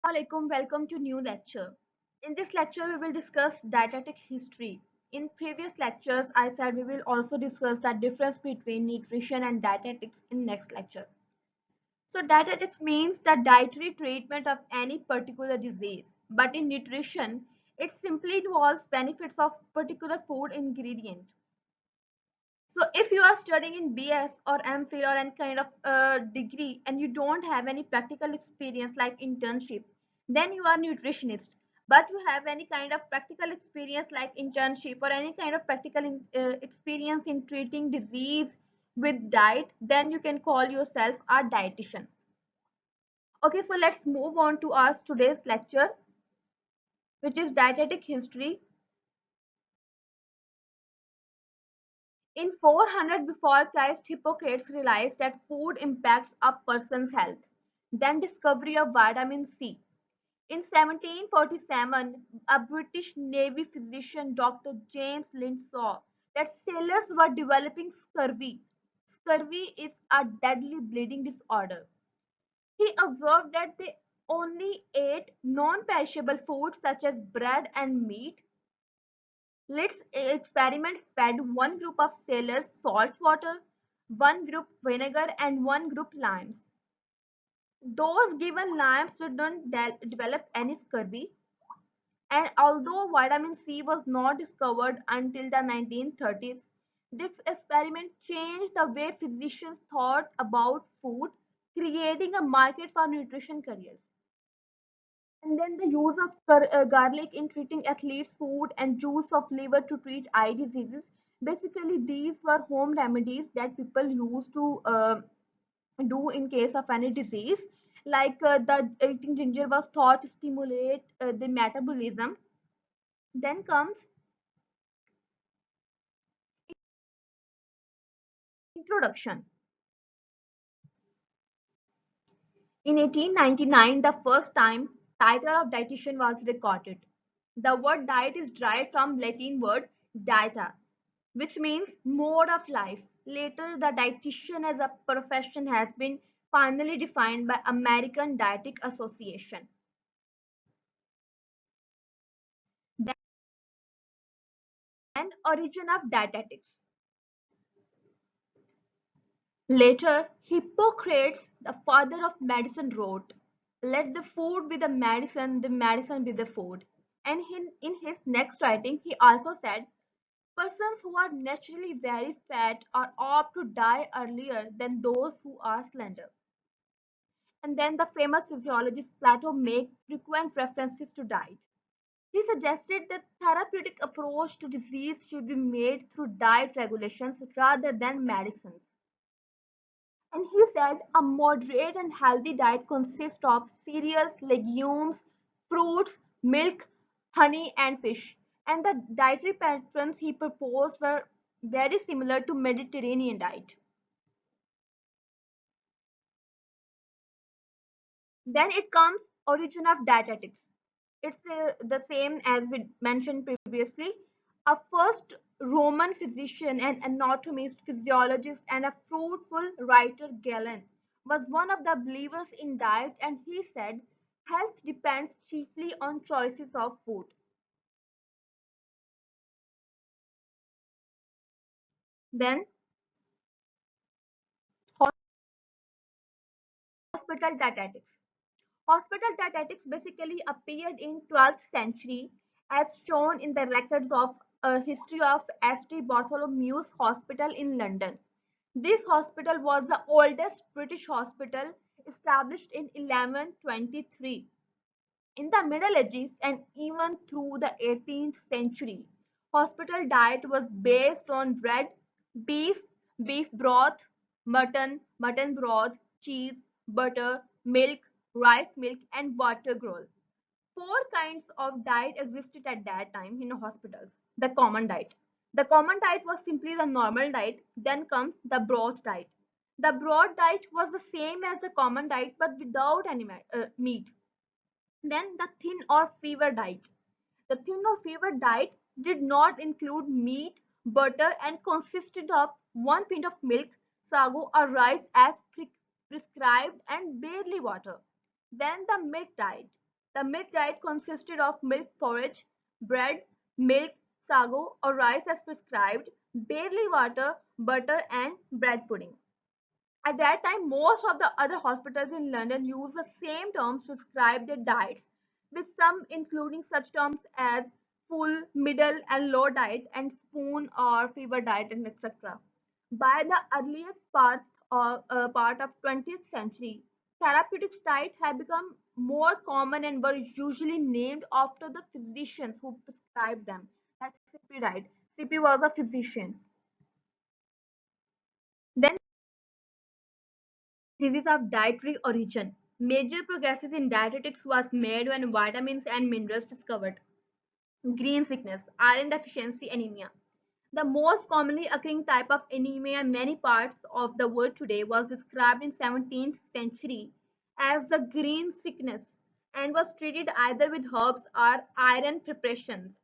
Alaikum, welcome to new lecture. In this lecture, we will discuss dietetic history. In previous lectures, I said we will also discuss the difference between nutrition and dietetics in next lecture. So dietetics means the dietary treatment of any particular disease. But in nutrition, it simply involves benefits of particular food ingredient. So if you are studying in BS or MPhil or any kind of degree and you don't have any practical experience like internship, then you are nutritionist. But you have any kind of practical experience like internship or any kind of practical experience in treating disease with diet, then you can call yourself a dietitian. Okay, so let's move on to our today's lecture, which is dietetic history. In 400 before Christ, Hippocrates realized that food impacts a person's health. Then discovery of vitamin C. In 1747, a British Navy physician, Dr. James Lind, saw that sailors were developing scurvy. Scurvy is a deadly bleeding disorder. He observed that they only ate non-perishable foods such as bread and meat. Let's experiment fed one group of sailors salt water, one group vinegar, and one group limes. Those given limes did not develop any scurvy, and although vitamin C was not discovered until the 1930s, this experiment changed the way physicians thought about food, creating a market for nutrition careers. And then the use of garlic in treating athletes' food and juice of liver to treat eye diseases. Basically, these were home remedies that people used to do in case of any disease. Like the eating ginger was thought to stimulate the metabolism. Then comes introduction. In 1899, the first time title of dietitian was recorded. The word diet is derived from Latin word dieta, which means mode of life. Later, the dietitian as a profession has been finally defined by American Dietetic Association. Then, origin of dietetics. Later, Hippocrates, the father of medicine, wrote, "Let the food be the medicine be the food." And in his next writing, he also said, "Persons who are naturally very fat are apt to die earlier than those who are slender." And then the famous physiologist Plato made frequent references to diet. He suggested that therapeutic approach to disease should be made through diet regulations rather than medicines. And he said a moderate and healthy diet consists of cereals, legumes, fruits, milk, honey, and fish. And the dietary patterns he proposed were very similar to Mediterranean diet. Then it comes origin of dietetics. It's the same as we mentioned previously. A first Roman physician and anatomist, physiologist, and a fruitful writer, Galen, was one of the believers in diet, and he said, "Health depends chiefly on choices of food." Then hospital dietetics. Hospital dietetics basically appeared in 12th century as shown in the records of a history of St. Bartholomew's Hospital in London. This hospital was the oldest British hospital established in 1123. In the Middle Ages and even through the 18th century, hospital diet was based on bread, beef, beef broth, mutton, mutton broth, cheese, butter, milk, rice milk, and water gruel. Four kinds of diet existed at that time in hospitals. The common diet. The common diet was simply the normal diet. Then comes the broth diet. The broth diet was the same as the common diet but without any meat. Then the thin or fever diet. The thin or fever diet did not include meat, butter, and consisted of one pint of milk, sago, or rice as prescribed and barely water. Then the milk diet. The milk diet consisted of milk porridge, bread, milk, sago, or rice as prescribed, barley water, butter, and bread pudding. At that time, most of the other hospitals in London used the same terms to describe their diets, with some including such terms as full, middle, and low diet, and spoon or fever diet, and etc. By the earlier part of 20th century, therapeutics diet had become more common and were usually named after the physicians who prescribed them. Like CP diet. CP was a physician. Then disease of dietary origin. Major progresses in dietetics was made when vitamins and minerals discovered. Green sickness, iron deficiency, anemia. The most commonly occurring type of anemia in many parts of the world today was described in 17th century as the green sickness and was treated either with herbs or iron preparations.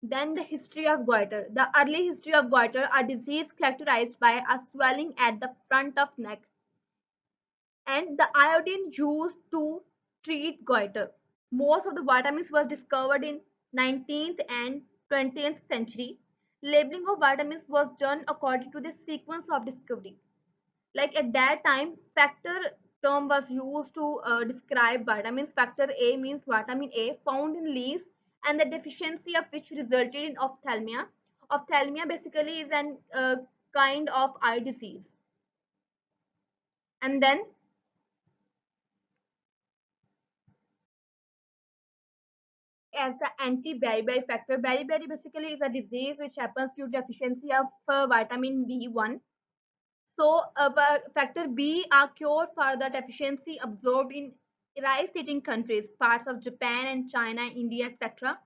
Then the history of goiter. The early history of goiter, a disease characterized by a swelling at the front of neck and the iodine used to treat goiter. Most of the vitamins were discovered in 19th and 20th century. Labeling of vitamins was done according to the sequence of discovery. Like at that time, factor term was used to describe vitamins. Factor A means vitamin A found in leaves and the deficiency of which resulted in ophthalmia. Ophthalmia basically is an kind of eye disease. And then as the anti-beriberi factor. Beriberi basically is a disease which happens due to deficiency of vitamin B1. So factor B are cure for the deficiency absorbed in rice-eating countries, parts of Japan and China, India, etc.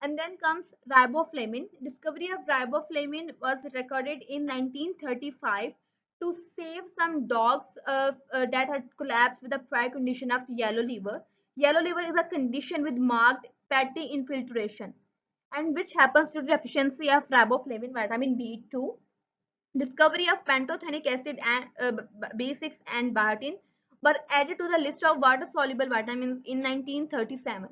And then comes riboflavin. Discovery of riboflavin was recorded in 1935 to save some dogs that had collapsed with a prior condition of yellow liver. Yellow liver is a condition with marked fatty infiltration and which happens due to deficiency of riboflavin, vitamin B2. Discovery of pantothenic acid and B6 and biotin were added to the list of water-soluble vitamins in 1937.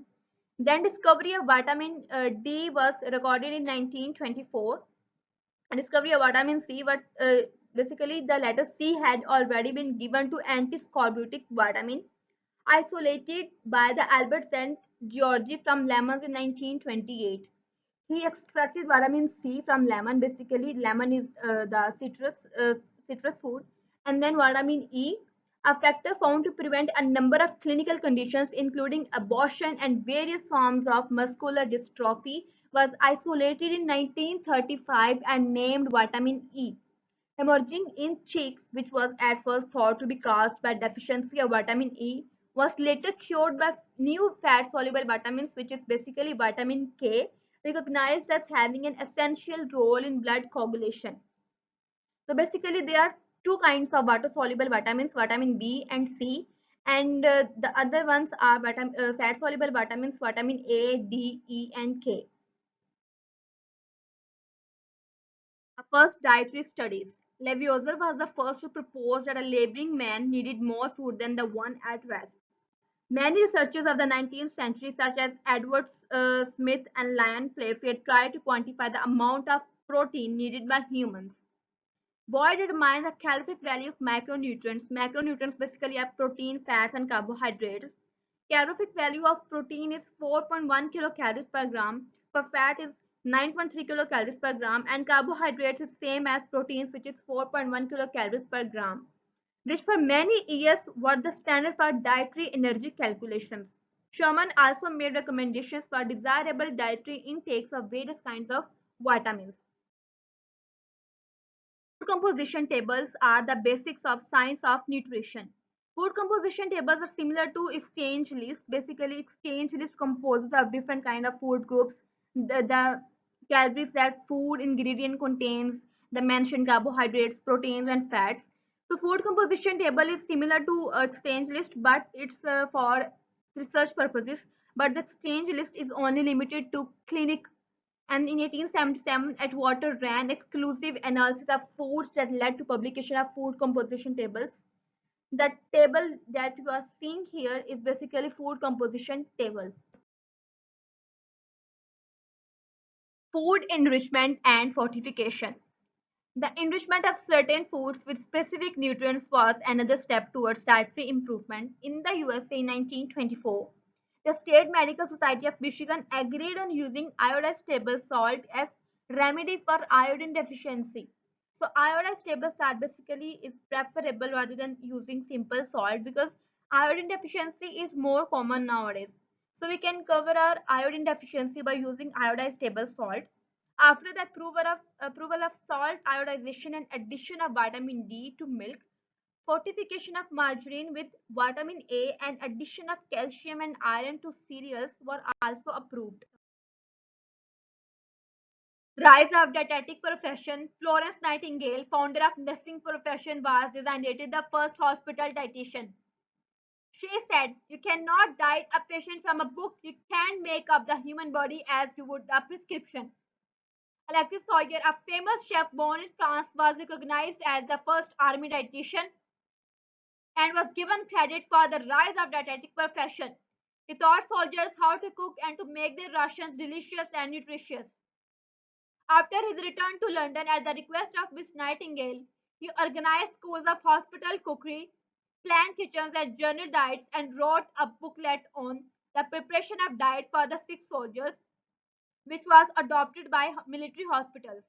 Then discovery of vitamin D was recorded in 1924. And discovery of vitamin C, but basically the letter C had already been given to anti-scorbutic vitamin isolated by the Albert St. George from lemons in 1928. He extracted vitamin C from lemon. Basically, lemon is the citrus food, and then vitamin E, a factor found to prevent a number of clinical conditions, including abortion and various forms of muscular dystrophy, was isolated in 1935 and named vitamin E. Hemorrhaging in cheeks, which was at first thought to be caused by deficiency of vitamin E, was later cured by new fat-soluble vitamins, which is basically vitamin K, recognized as having an essential role in blood coagulation. So basically, there are two kinds of water-soluble vitamins, vitamin B and C, and the other ones are fat-soluble vitamins, vitamin A, D, E, and K. First dietary studies. Lavoisier was the first to propose that a laboring man needed more food than the one at rest. Many researchers of the 19th century, such as Edward Smith and Lyon Playfair, tried to quantify the amount of protein needed by humans. Boyd determined the calorific value of macronutrients. Macronutrients basically are protein, fats, and carbohydrates. Calorific value of protein is 4.1 kilocalories per gram. For fat is 9.3 kilocalories per gram, and carbohydrates is same as proteins, which is 4.1 kilocalories per gram, which for many years were the standard for dietary energy calculations. Sherman also made recommendations for desirable dietary intakes of various kinds of vitamins. Food composition tables are the basics of science of nutrition. Food composition tables are similar to exchange lists. Basically, exchange list composes of different kind of food groups, the calories that food ingredient contains, the mentioned carbohydrates, proteins, and fats. So, food composition table is similar to exchange list, but it's for research purposes. But the exchange list is only limited to clinic, and in 1877 Atwater ran exclusive analysis of foods that led to publication of food composition tables. The table that you are seeing here is basically food composition table. Food enrichment and fortification. The enrichment of certain foods with specific nutrients was another step towards dietary improvement. In the USA in 1924, the State Medical Society of Michigan agreed on using iodized table salt as remedy for iodine deficiency. So iodized table salt basically is preferable rather than using simple salt because iodine deficiency is more common nowadays. So we can cover our iodine deficiency by using iodized table salt. After the approval of salt iodization and addition of vitamin D to milk, fortification of margarine with vitamin A and addition of calcium and iron to cereals were also approved. Rise of dietetic profession. Florence Nightingale, founder of nursing profession, was designated the first hospital dietitian. She said, "You cannot diet a patient from a book. You can't make up the human body as you would a prescription." Alexis Soyer, a famous chef born in France, was recognized as the first army dietitian and was given credit for the rise of dietetic profession. He taught soldiers how to cook and to make their rations delicious and nutritious. After his return to London at the request of Miss Nightingale, he organized schools of hospital cookery, planned kitchens and journal diets, and wrote a booklet on the preparation of diet for the sick soldiers, which was adopted by military hospitals.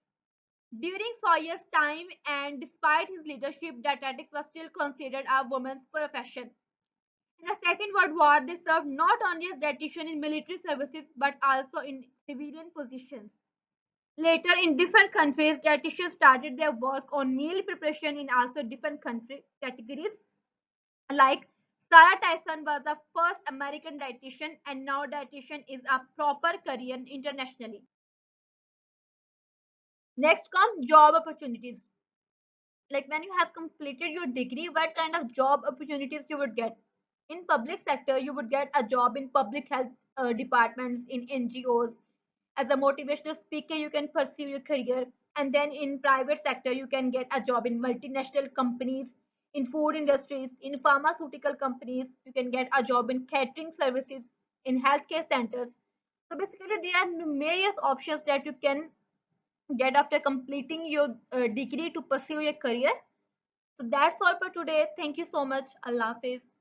During Sawyer's time and despite his leadership, dietetics was still considered a woman's profession. In the Second World War, they served not only as dietitians in military services but also in civilian positions. Later, in different countries, dietitians started their work on meal preparation in also different country categories. Like Sarah Tyson was the first American dietitian, and now dietitian is a proper career internationally. Next comes job opportunities. Like when you have completed your degree, what kind of job opportunities you would get? In public sector, you would get a job in public health departments, in NGOs. As a motivational speaker, you can pursue your career. And then in private sector, you can get a job in multinational companies, in food industries, in pharmaceutical companies. You can get a job in catering services, in healthcare centers. So basically, there are numerous options that you can get after completing your degree to pursue your career. So that's all for today. Thank you so much. Allah Hafiz.